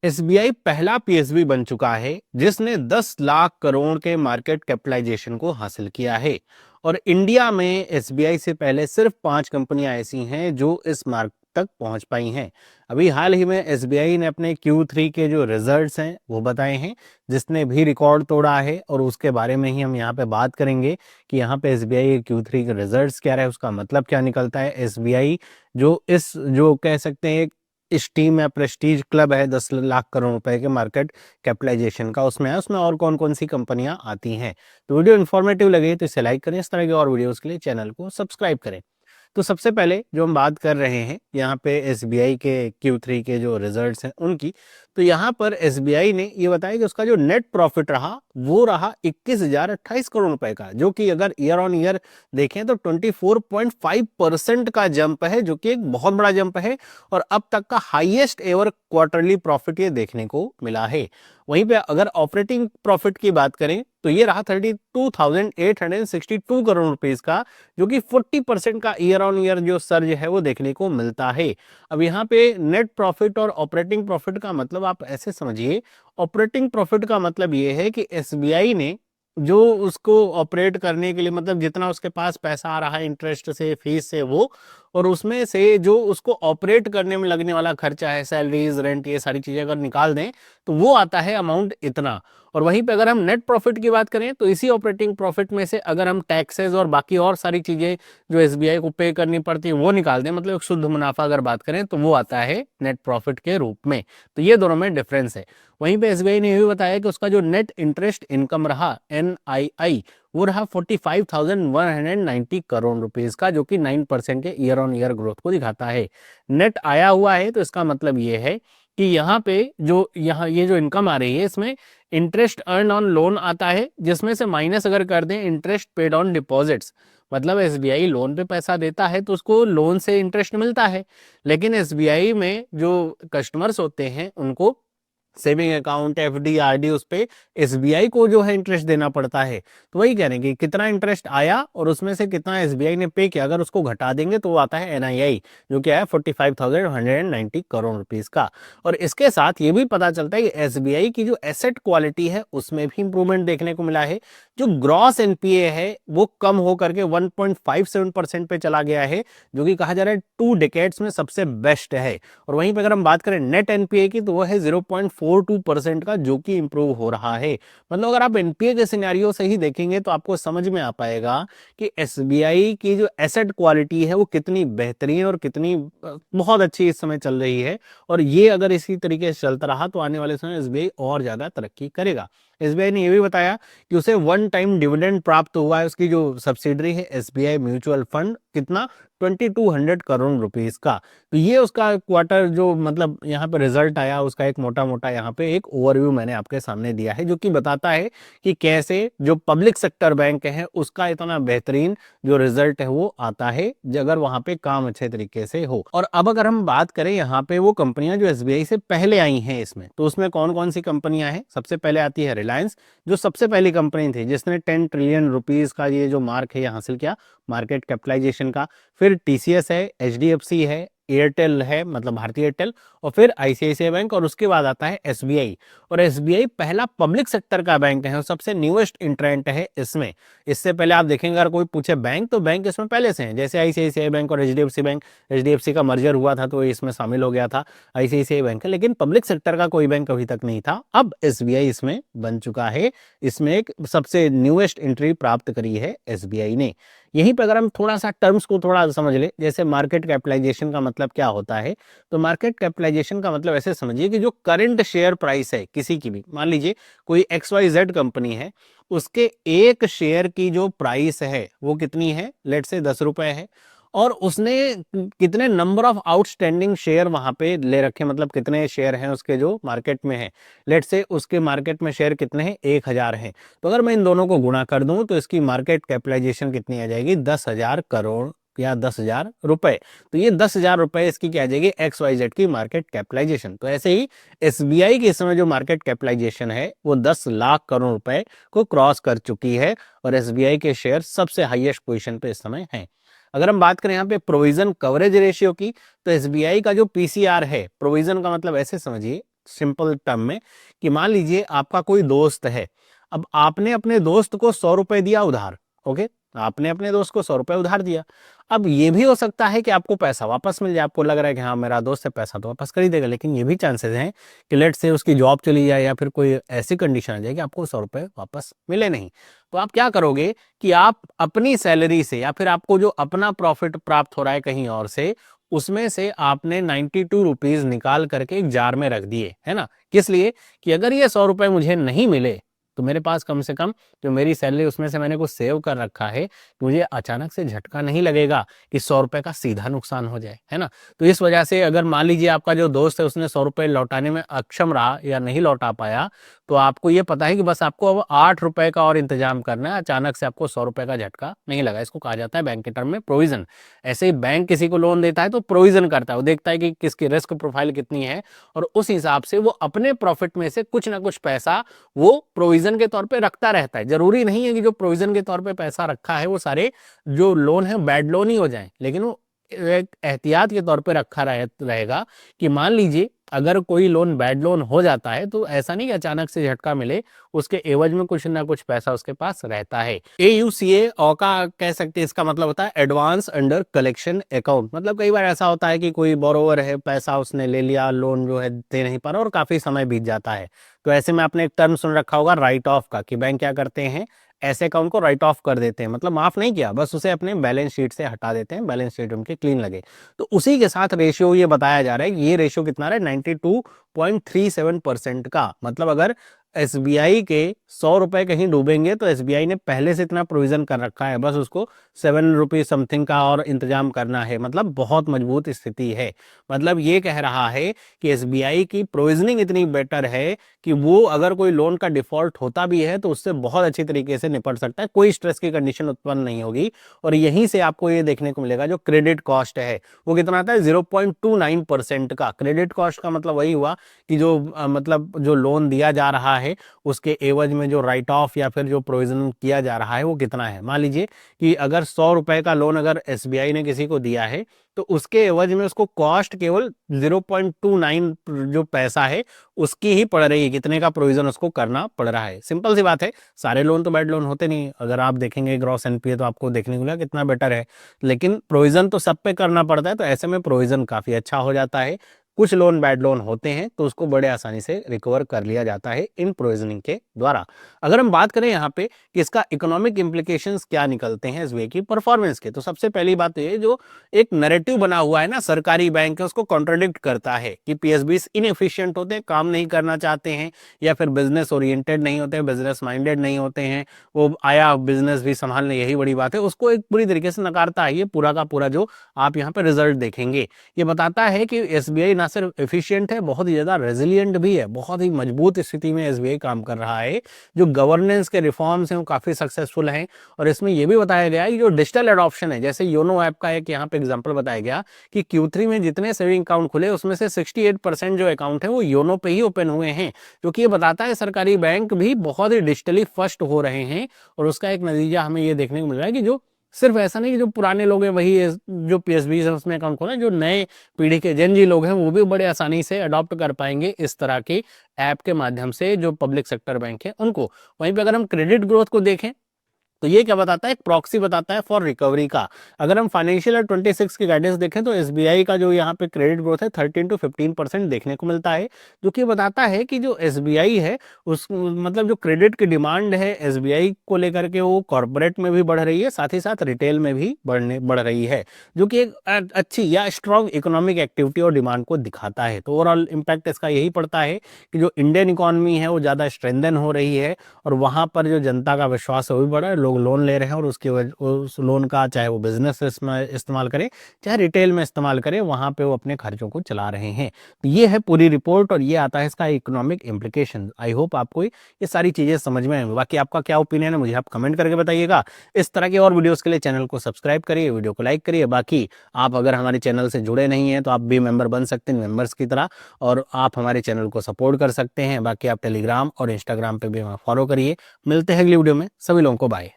SBI पहला PSB बन चुका है जिसने 10 लाख करोड़ के मार्केट कैपिटलाइजेशन को हासिल किया है। और इंडिया में एसबीआई से पहले सिर्फ 5 कंपनियां ऐसी हैं जो इस मार्क तक पहुंच पाई हैं। अभी हाल ही में एसबीआई ने अपने Q3 के जो रिजल्ट्स हैं वो बताए हैं, जिसने भी रिकॉर्ड तोड़ा है, और उसके बारे में ही हम यहाँ पे बात करेंगे कि यहाँ पे एसबीआई Q3 के रिजल्ट्स क्या रहे, उसका मतलब क्या निकलता है। एसबीआई जो कह सकते हैं इस टीम या प्रेस्टीज क्लब है 10 लाख करोड़ रुपए के मार्केट कैपिटलाइजेशन का, उसमें है, उसमें और कौन कौन सी कंपनियां आती हैं। तो वीडियो इन्फॉर्मेटिव लगे तो इसे लाइक करें, इस तरह के और वीडियोस के लिए चैनल को सब्सक्राइब करें। तो सबसे पहले जो हम बात कर रहे हैं यहाँ पे एसबीआई के Q3 के जो रिजल्ट्स हैं उनकी, तो यहाँ पर एसबीआई ने ये बताया कि उसका जो नेट प्रॉफिट रहा वो रहा 21,028 करोड़ रुपए का, जो कि अगर ईयर ऑन ईयर देखें तो 24.5% का जंप है, जो कि एक बहुत बड़ा जंप है और अब तक का हाईएस्ट एवर क्वार्टरली प्रॉफिट ये देखने को मिला है। वहीं पे अगर ऑपरेटिंग प्रॉफिट की बात करें तो ये रहा 32,862 करोड़ रुपीस का, जो कि 40% का ईयर ऑन ईयर जो सर्ज है वो देखने को मिलता है। अब यहाँ पे नेट प्रॉफिट और ऑपरेटिंग प्रॉफिट का मतलब आप ऐसे समझिए, ऑपरेटिंग प्रॉफिट का मतलब ये है कि एसबीआई ने जो उसको ऑपरेट करने के लिए, मतलब जितना उसके पास पैसा आ रहा है इंटरेस्ट से, फीस से, वो, और उसमें से जो उसको ऑपरेट करने में लगने वाला खर्चा है, सैलरीज, रेंट, ये सारी चीजें अगर निकाल दें तो वो आता है अमाउंट इतना। और वहीं पे अगर हम नेट प्रॉफिट की बात करें तो इसी ऑपरेटिंग प्रॉफिट में से अगर हम टैक्सेस और बाकी और सारी चीजें जो एसबीआई को पे करनी पड़ती है वो निकाल दें, मतलब एक शुद्ध मुनाफा अगर बात करें, तो वो आता है नेट प्रॉफिट के रूप में। तो ये दोनों में डिफरेंस है। वहीं पे एसबीआई ने यह भी बताया कि उसका जो नेट इंटरेस्ट इनकम रहा, NII, वो रहा 45,190 करोड़ रुपीस का, जो कि 9% के ईयर ऑन ईयर ग्रोथ को दिखाता है। नेट आया हुआ है तो इसका मतलब ये है कि यहाँ पे यहाँ ये जो इनकम आ रही है इसमें इंटरेस्ट अर्न ऑन लोन आता है, जिसमें से माइनस अगर कर दें इंटरेस्ट पेड ऑन डिपॉजिट्स, मतलब एसबीआई लोन पे पैसा देता है तो उसको लोन से इंटरेस्ट मिलता है, लेकिन एसबीआई में जो कस्टमर्स होते हैं उनको सेविंग अकाउंट, एफडी, आरडी, उस पे एसबीआई को जो है इंटरेस्ट देना पड़ता है। तो वही कह रहे हैं कि कितना इंटरेस्ट आया और उसमें से कितना एसबीआई ने पे किया, अगर उसको घटा देंगे तो वो आता है एनआईआई, जो क्या है 45,190 करोड़ रुपीस का। और इसके साथ ये भी पता चलता है कि एसबीआई की जो एसेट क्वालिटी है उसमें भी इंप्रूवमेंट देखने को मिला है। जो ग्रॉस एनपीए है वो कम होकर के 1.57% पे चला गया है, जो कि कहा जा रहा है 2 डेकेड्स में सबसे बेस्ट है। और वहीं पे अगर हम बात करें नेट एनपीए की तो वो है 0.42% का, जो कि इंप्रूव हो रहा है। मतलब अगर आप एनपीए के सिनेरियो से ही देखेंगे तो आपको समझ में आ पाएगा कि एसबीआई की जो एसेट क्वालिटी है वो कितनी बेहतरीन और कितनी बहुत अच्छी इस समय चल रही है। और ये अगर इसी तरीके से चलता रहा तो आने वाले समय एसबीआई और ज्यादा तरक्की करेगा। एसबीआई ने यह भी बताया कि उसे वन टाइम डिविडेंड प्राप्त हुआ है, उसकी जो सब्सिडरी है एसबीआई म्यूचुअल फंड, कितना 2200 करोड़ रुपीस का। तो ये उसका क्वार्टर जो मतलब यहाँ पे रिजल्ट आया उसका एक मोटा मोटा यहाँ पे एक ओवरव्यू मैंने आपके सामने दिया है, जो कि बताता है कि कैसे जो पब्लिक सेक्टर बैंक है उसका इतना बेहतरीन जो रिजल्ट है वो आता है अगर वहां पे काम अच्छे तरीके से हो। और अब अगर हम बात करें यहाँ पे वो कंपनियां जो एसबीआई से पहले आई हैं इसमें, तो उसमें कौन कौन सी कंपनियां हैं। सबसे पहले आती है रिलायंस, जो सबसे पहली कंपनी थी जिसने 10 ट्रिलियन रुपीस का ये जो मार्क है हासिल किया मार्केट कैपिटलाइजेशन का। फिर टीसीएस है, एचडीएफसी है, एयरटेल है, मतलब भारतीय एयरटेल, और फिर आईसीआईसीआई बैंक, और उसके बाद आता है एसबीआई। और एसबीआई पहला पब्लिक सेक्टर का बैंक है और सबसे न्यूएस्ट इंट्रेंट है इसमें। इससे पहले आप देखेंगे अगर कोई पूछे बैंक, तो बैंक इसमें पहले से हैं, जैसे आईसीआईसीआई बैंक और एचडीएफसी बैंक, एचडीएफसी का मर्जर हुआ था तो इसमें शामिल हो गया था आईसीआईसीआई बैंक, लेकिन पब्लिक सेक्टर का कोई बैंक अभी तक नहीं था। अब एसबीआई इसमें बन चुका है, इसमें एक सबसे न्यूएस्ट एंट्री प्राप्त करी है एसबीआई ने। यहीं पर अगर हम थोड़ा सा टर्म्स को थोड़ा समझ ले, जैसे मार्केट कैपिटलाइजेशन का मतलब क्या होता है, तो मार्केट कैपिटलाइजेशन का मतलब ऐसे समझिए कि जो करंट शेयर प्राइस है किसी की भी, मान लीजिए कोई XYZ कंपनी है, उसके एक शेयर की जो प्राइस है वो कितनी है, लेट से 10 रुपए है, और उसने कितने नंबर ऑफ आउटस्टैंडिंग शेयर वहां पे ले रखे, मतलब कितने शेयर हैं उसके जो मार्केट में है, लेट से उसके मार्केट में शेयर कितने हैं, 1000 हैं। तो अगर मैं इन दोनों को गुणा कर दूं तो इसकी मार्केट कैपिटलाइजेशन कितनी आ जाएगी, 10,000 करोड़ या 10,000 रुपए। तो ये 10,000 रुपए इसकी क्या आ जाएगी, XYZ की मार्केट कैपिटलाइजेशन। तो ऐसे ही एसबीआई की इस समय जो मार्केट कैपिटलाइजेशन है वो 10 लाख करोड़ रुपए को क्रॉस कर चुकी है, और एसबीआई के शेयर सबसे हाईएस्ट पोजीशन पे इस समय हैं। अगर हम बात करें यहाँ पे प्रोविजन कवरेज रेशियो की, तो एसबीआई का जो पीसीआर है, प्रोविजन का मतलब ऐसे समझिए, सिंपल टर्म में कि मान लीजिए आपका कोई दोस्त है, अब आपने अपने दोस्त को 100 रुपए दिया उधार, ओके, आपने अपने दोस्त को 100 रुपए उधार दिया। अब ये भी हो सकता है कि आपको पैसा वापस मिल जाए, आपको लग रहा है कि हाँ मेरा दोस्त है, पैसा तो वापस कर ही देगा, लेकिन ये भी चांसेस हैं कि लेट से उसकी जॉब चली जाए या फिर कोई ऐसी कंडीशन आ जाए कि आपको 100 रुपए वापस मिले नहीं। तो आप क्या करोगे कि आप अपनी सैलरी से या फिर आपको जो अपना प्रॉफिट प्राप्त हो रहा है कहीं और से, उसमें से आपने 92 रुपीज निकाल करके एक जार में रख दिए, है ना। किस लिए? कि अगर ये 100 रुपए मुझे नहीं मिले तो मेरे पास कम से कम जो मेरी सैलरी उसमें से मैंने कुछ सेव कर रखा है, मुझे अचानक से झटका नहीं लगेगा कि 100 रुपए का सीधा नुकसान हो जाए, है ना। तो इस वजह से अगर मान लीजिए आपका जो दोस्त है उसने 100 रुपए लौटाने में अक्षम रहा या नहीं लौटा पाया, तो आपको ये पता है कि बस आपको अब 8 रुपए का और इंतजाम करना है, अचानक से आपको 100 रुपए का झटका नहीं लगा। इसको कहा जाता है बैंक के टर्म में प्रोविजन। ऐसे ही बैंक किसी को लोन देता है तो प्रोविजन करता है, वो देखता है कि किसकी रिस्क प्रोफाइल कितनी है और उस हिसाब से वो अपने प्रॉफिट में से कुछ ना कुछ पैसा वो प्रोविजन के तौर पे रखता रहता है। जरूरी नहीं है कि जो प्रोविजन के तौर पे पैसा रखा है वो सारे जो लोन है बैड लोन ही हो जाएं, लेकिन वो एक एहतियात के तौर पे रखा रहेगा कि मान लीजिए अगर कोई लोन बैड लोन हो जाता है तो ऐसा नहीं कि अचानक से झटका मिले, उसके एवज में कुछ ना कुछ पैसा उसके पास रहता है। AUCA औका कह सकते हैं, इसका मतलब होता है एडवांस अंडर कलेक्शन अकाउंट। मतलब कई बार ऐसा होता है कि कोई बोरोवर है, पैसा उसने ले लिया, लोन जो है दे नहीं पा रहा और काफी समय बीत जाता है, तो ऐसे में आपने एक टर्म सुन रखा होगा राइट ऑफ का, कि बैंक क्या करते हैं ऐसे अकाउंट को राइट ऑफ कर देते हैं, मतलब माफ नहीं किया, बस उसे अपने बैलेंस शीट से हटा देते हैं, बैलेंस शीट उनके क्लीन लगे। तो उसी के साथ रेशियो ये बताया जा रहा है कि ये रेशियो कितना रहा है 92.37% का। मतलब अगर SBI के 100 रुपए कहीं डूबेंगे तो SBI ने पहले से इतना प्रोविजन कर रखा है, बस उसको 7 रुपीज समथिंग का और इंतजाम करना है। मतलब बहुत मजबूत स्थिति है। मतलब ये कह रहा है कि SBI की प्रोविजनिंग इतनी बेटर है कि वो अगर कोई लोन का डिफॉल्ट होता भी है तो उससे बहुत अच्छी तरीके से निपट सकता है, कोई स्ट्रेस की कंडीशन उत्पन्न नहीं होगी। और यहीं से आपको ये देखने को मिलेगा जो क्रेडिट कॉस्ट है वो कितना आता है 0.29% का। क्रेडिट कॉस्ट का मतलब वही हुआ कि जो मतलब जो लोन दिया जा रहा है उसके एवज में जो राइट ऑफ या फिर जो प्रोविजन किया जा रहा है वो कितना है। मान लीजिए कि अगर 100 रुपए का लोन अगर SBI ने किसी को दिया है तो उसके एवज में उसको कॉस्ट केवल 0.29 जो पैसा है उसकी ही पड़ रही है, कितने का प्रोविजन उसको करना पड़ रहा है। सिंपल सी बात है, सारे लोन तो बैड लोन होते नहीं। अगर आप देखेंगे ग्रॉस NPA तो आपको देखने को मिलेगा कितना बेटर है, लेकिन प्रोविजन तो सब पे करना पड़ता है, तो ऐसे में प्रोविजन काफी अच्छा हो जाता है। कुछ लोन बैड लोन होते हैं तो उसको बड़े आसानी से रिकवर कर लिया जाता है इन प्रोविजनिंग के द्वारा। अगर हम बात करें यहाँ पे कि इसका इकोनॉमिक इंप्लीकेशंस क्या निकलते हैं SBI की परफॉर्मेंस के, तो सबसे पहली बात तो ये जो एक नैरेटिव बना हुआ है ना सरकारी बैंक है उसको कॉन्ट्रोडिक्ट करता है कि PSBs इनएफिशिएंट होते हैं, काम नहीं करना चाहते हैं या फिर बिजनेस ओरिएंटेड नहीं होते हैं, बिजनेस माइंडेड नहीं होते हैं, वो आया बिजनेस भी संभालने, यही बड़ी बात है, उसको एक पूरी तरीके से नकारता है। ये पूरा का पूरा जो आप यहाँ पे रिजल्ट देखेंगे ये बताता है कि SBI ना सिर्फ एफिशिएंट है, बहुत ही ज्यादा रेजिलिएंट भी है, बहुत ही मजबूत स्थिति में SBI काम कर रहा है। जो गवर्नेंस के रिफॉर्म्स हैं वो काफी सक्सेसफुल हैं और इसमें यह भी बताया गया है कि जो डिजिटल एडॉप्शन है, जैसे योनो ऐप का एक यहाँ पे एग्जांपल बताया गया कि Q3 में जितने सेविंग अकाउंट खुले उसमें से 68% जो अकाउंट है वो योनो पे ही ओपन हुए हैं, जो कि ये बताता है सरकारी बैंक भी बहुत ही डिजिटली फर्स्ट हो रहे हैं। और उसका एक नतीजा हमें ये देखने को मिल रहा है कि जो सिर्फ ऐसा नहीं कि जो पुराने लोग हैं वही जो PSBs है उसमें अकाउंट खोला, जो नए पीढ़ी के जेन जी लोग हैं वो भी बड़े आसानी से अडॉप्ट कर पाएंगे इस तरह के ऐप के माध्यम से जो पब्लिक सेक्टर बैंक है उनको। वहीं पे अगर हम क्रेडिट ग्रोथ को देखें तो ये क्या बताता है, एक प्रॉक्सी बताता है फॉर रिकवरी का। अगर हम फाइनेंशियल ईयर 26 की गाइडेंस देखें तो SBI का जो यहाँ पे क्रेडिट ग्रोथ है 13 to 15% देखने को मिलता है, जो कि बताता है कि जो SBI है उस मतलब जो क्रेडिट की डिमांड है SBI को लेकर के वो कॉर्पोरेट में भी बढ़ रही है, साथ ही साथ रिटेल में भी बढ़ रही है, जो कि एक अच्छी या स्ट्रॉन्ग इकोनॉमिक एक्टिविटी और डिमांड को दिखाता है। तो ओवरऑल इम्पैक्ट इसका यही पड़ता है कि जो इंडियन इकोनॉमी है वो ज़्यादा स्ट्रेंथन हो रही है और वहाँ पर जो जनता का विश्वास है वो भी बढ़ा है, लोग लोन ले रहे हैं और उसके उस लोन का चाहे वो बिजनेस में इस्तेमाल करें चाहे रिटेल में इस्तेमाल करें वहां पे वो अपने खर्चों को चला रहे हैं। तो ये है पूरी रिपोर्ट और ये आता है इसका इकोनॉमिक इम्प्लीकेशन। आई होप आपको ये सारी चीजें समझ में आएंगी। बाकी आपका क्या ओपिनियन है मुझे आप कमेंट करके बताइएगा। इस तरह के और वीडियोस के लिए चैनल को सब्सक्राइब करिए, वीडियो को लाइक करिए। बाकी आप अगर हमारे चैनल से जुड़े नहीं हैं तो आप भी मेंबर बन सकते हैं मेंबर्स की तरह और आप हमारे चैनल को सपोर्ट कर सकते हैं। बाकी आप टेलीग्राम और इंस्टाग्राम पे भी हमें फॉलो करिए। मिलते हैं अगली वीडियो में, सभी लोगों को बाय।